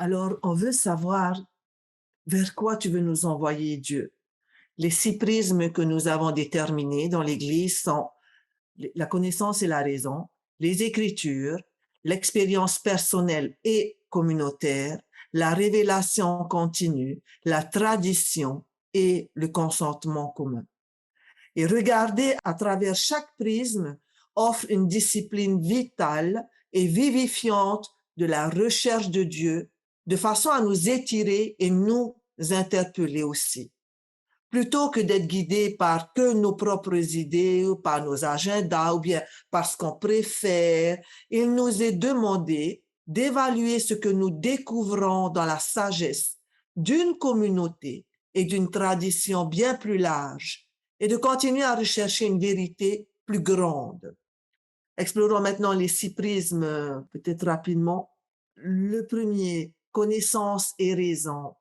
Alors, on veut savoir vers quoi tu veux nous envoyer, Dieu. Les 6 prismes que nous avons déterminés dans l'Église sont la connaissance et la raison, les Écritures, l'expérience personnelle et communautaire, la révélation continue, la tradition et le consentement commun. Et regarder à travers chaque prisme offre une discipline vitale et vivifiante de la recherche de Dieu, de façon à nous étirer et nous interpeller aussi. Plutôt que d'être guidés par que nos propres idées ou par nos agendas ou bien parce qu'on préfère, il nous est demandé d'évaluer ce que nous découvrons dans la sagesse d'une communauté et d'une tradition bien plus large et de continuer à rechercher une vérité plus grande. Explorons maintenant les 6 prismes, peut-être rapidement. Le premier, connaissance et raison.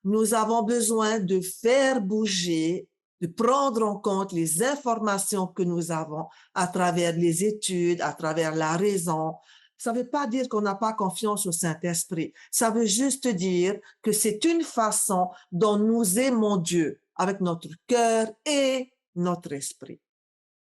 Nous avons besoin de faire bouger, de prendre en compte les informations que nous avons à travers les études, à travers la raison. Ça ne veut pas dire qu'on n'a pas confiance au Saint-Esprit. Ça veut juste dire que c'est une façon dont nous aimons Dieu avec notre cœur et notre esprit.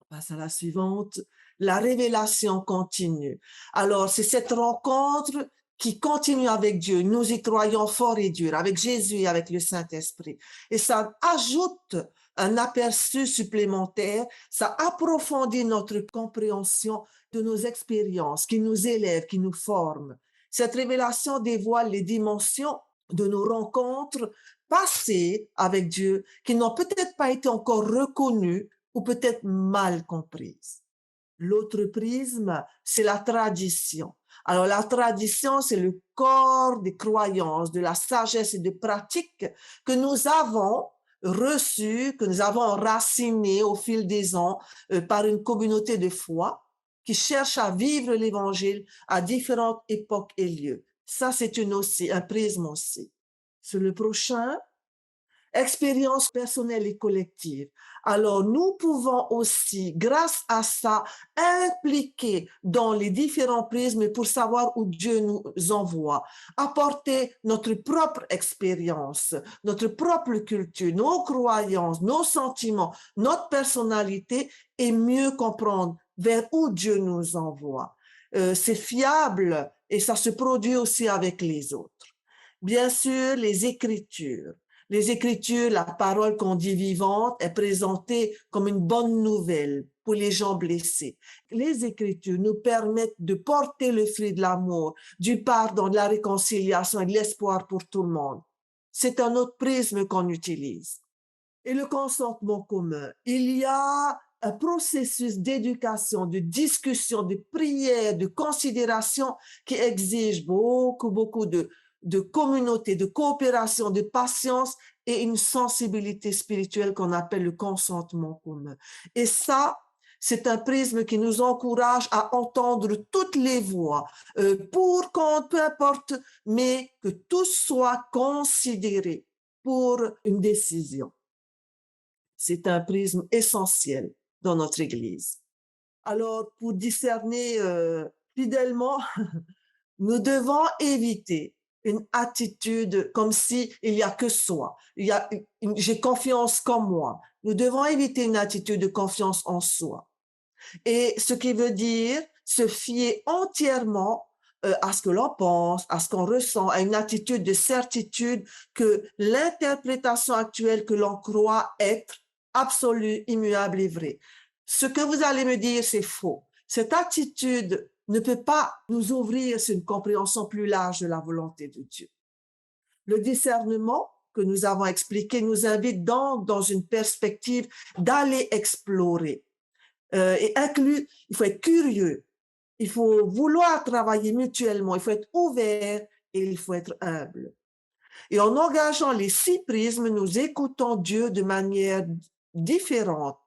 On passe à la suivante. La révélation continue. Alors, c'est cette rencontre qui continue avec Dieu. Nous y croyons fort et dur, avec Jésus et avec le Saint-Esprit. Et ça ajoute un aperçu supplémentaire, ça approfondit notre compréhension de nos expériences, qui nous élèvent, qui nous forment. Cette révélation dévoile les dimensions de nos rencontres passées avec Dieu, qui n'ont peut-être pas été encore reconnues ou peut-être mal comprises. L'autre prisme, c'est la tradition. Alors la tradition, c'est le corps des croyances, de la sagesse et des pratiques que nous avons reçues, que nous avons enracinées au fil des ans par une communauté de foi qui cherche à vivre l'Évangile à différentes époques et lieux. Ça, c'est un prisme aussi. Sur le prochain, expérience personnelle et collective. Alors, nous pouvons aussi, grâce à ça, impliquer dans les différents prismes pour savoir où Dieu nous envoie, apporter notre propre expérience, notre propre culture, nos croyances, nos sentiments, notre personnalité et mieux comprendre vers où Dieu nous envoie. C'est fiable et ça se produit aussi avec les autres. Bien sûr, les Écritures. Les Écritures, la parole qu'on dit vivante, est présentée comme une bonne nouvelle pour les gens blessés. Les Écritures nous permettent de porter le fruit de l'amour, du pardon, de la réconciliation et de l'espoir pour tout le monde. C'est un autre prisme qu'on utilise. Et le consentement commun. Il y a un processus d'éducation, de discussion, de prière, de considération qui exige beaucoup de communauté, de coopération, de patience et une sensibilité spirituelle qu'on appelle le consentement commun. Et ça, c'est un prisme qui nous encourage à entendre toutes les voix pour qu'on, peu importe, mais que tout soit considéré pour une décision. C'est un prisme essentiel dans notre Église. Alors, pour discerner fidèlement, nous devons éviter une attitude comme si il y a que soi. J'ai confiance qu'en moi. Nous devons éviter une attitude de confiance en soi. Et ce qui veut dire se fier entièrement à ce que l'on pense, à ce qu'on ressent, à une attitude de certitude que l'interprétation actuelle que l'on croit être absolue, immuable et vraie. Ce que vous allez me dire, c'est faux. Cette attitude ne peut pas nous ouvrir sur une compréhension plus large de la volonté de Dieu. Le discernement que nous avons expliqué nous invite donc dans une perspective d'aller explorer. Et inclus, il faut être curieux, il faut vouloir travailler mutuellement, il faut être ouvert et il faut être humble. Et en engageant les 6 prismes, nous écoutons Dieu de manière différente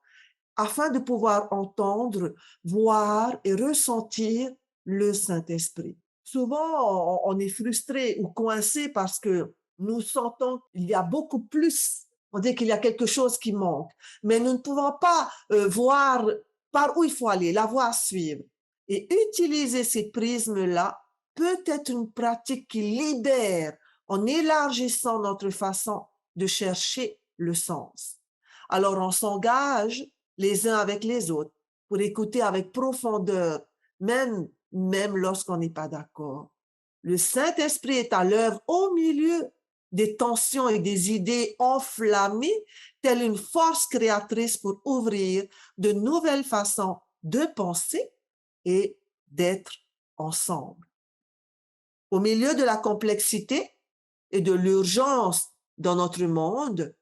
afin de pouvoir entendre, voir et ressentir le Saint-Esprit. Souvent, on est frustré ou coincé parce que nous sentons qu'il y a beaucoup plus. On dit qu'il y a quelque chose qui manque, mais nous ne pouvons pas voir par où il faut aller, la voie à suivre. Et utiliser ces prismes-là peut être une pratique qui libère en élargissant notre façon de chercher le sens. Alors on s'engage les uns avec les autres pour écouter avec profondeur, même lorsqu'on n'est pas d'accord. Le Saint-Esprit est à l'œuvre au milieu des tensions et des idées enflammées, telle une force créatrice pour ouvrir de nouvelles façons de penser et d'être ensemble. Au milieu de la complexité et de l'urgence dans notre monde,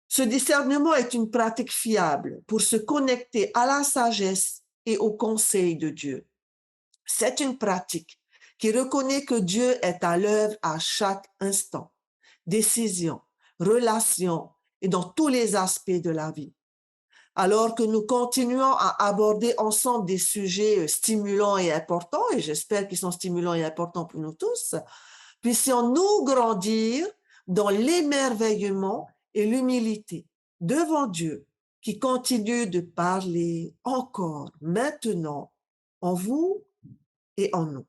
ce discernement est une pratique fiable pour se connecter à la sagesse et au conseil de Dieu. C'est une pratique qui reconnaît que Dieu est à l'œuvre à chaque instant, décision, relation et dans tous les aspects de la vie. Alors que nous continuons à aborder ensemble des sujets stimulants et importants, et j'espère qu'ils sont stimulants et importants pour nous tous, puissions-nous grandir dans l'émerveillement et l'humilité devant Dieu qui continue de parler encore maintenant en vous et en nous.